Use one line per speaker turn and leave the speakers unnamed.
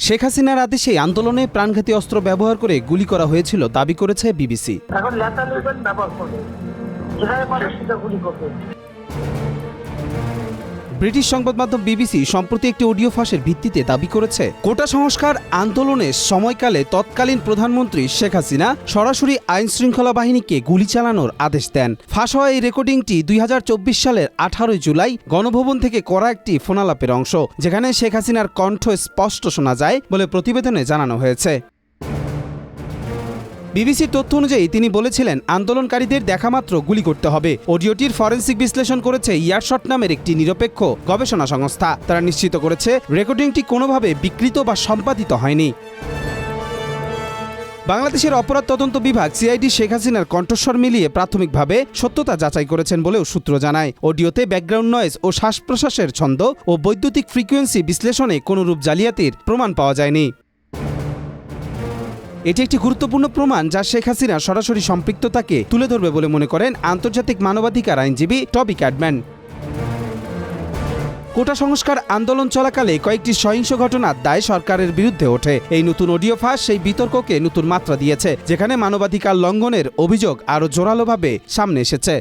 শেখ হাসিনার আদেশে আন্দোলনে প্রাণঘাতী অস্ত্র ব্যবহার করে গুলি করা হয়েছিল দাবি করেছে বিবিসি। ব্রিটিশ সংবাদ মাধ্যম বিবিসি সম্প্রতি একটি অডিও ফাঁসের ভিত্তিতে দাবি করেছে, কোটা সংস্কার আন্দোলনের সময়কালে তৎকালীন প্রধানমন্ত্রী শেখ হাসিনা সরাসরি আইন শৃঙ্খলা বাহিনীকে গুলি চালানোর আদেশ দেন। ফাঁস হওয়া এই রেকর্ডিংটি 2024 সালের 18 জুলাই গণভবন থেকে করা একটি ফোনালাপের অংশ, যেখানে শেখ হাসিনার কণ্ঠ স্পষ্ট শোনা যায় বলে প্রতিবেদনে জানানো হয়েছে। বিবিসির তথ্য অনুযায়ী তিনি বলেছিলেন, আন্দোলনকারীদের দেখামাত্র গুলি করতে হবে। অডিওটির ফরেনসিক বিশ্লেষণ করেছে ইয়ারশট নামের একটি নিরপেক্ষ গবেষণা সংস্থা। তারা নিশ্চিত করেছে রেকর্ডিংটি কোনোভাবে বিকৃত বা সম্পাদিত হয়নি। বাংলাদেশের অপরাধ তদন্ত বিভাগ সিআইডি শেখ হাসিনার কণ্ঠস্বর মিলিয়ে প্রাথমিকভাবে সত্যতা যাচাই করেছেন বলেও সূত্র জানায়। অডিওতে ব্যাকগ্রাউন্ড নয়েজ ও শ্বাস প্রশ্বাসের ছন্দ ও বৈদ্যুতিক ফ্রিকোয়েন্সি বিশ্লেষণে কোনোরূপ জালিয়াতির প্রমাণ পাওয়া যায়নি। এটি একটি গুরুত্বপূর্ণ প্রমাণ যা শেখ হাসিনা সরাসরি সম্পৃক্ততাকে তুলে ধরবে বলে মনে করেন আন্তর্জাতিক মানবাধিকার আইনজীবী টবি ক্যাডম্যান। কোটা সংস্কার আন্দোলন চলাকালে কয়েকটি সহিংস ঘটনার দায় সরকারের বিরুদ্ধে ওঠে। এই নতুন অডিও ফাঁস সেই বিতর্ককে নতুন মাত্রা দিয়েছে, যেখানে মানবাধিকার লঙ্ঘনের অভিযোগ আরও জোরালোভাবে সামনে এসেছে।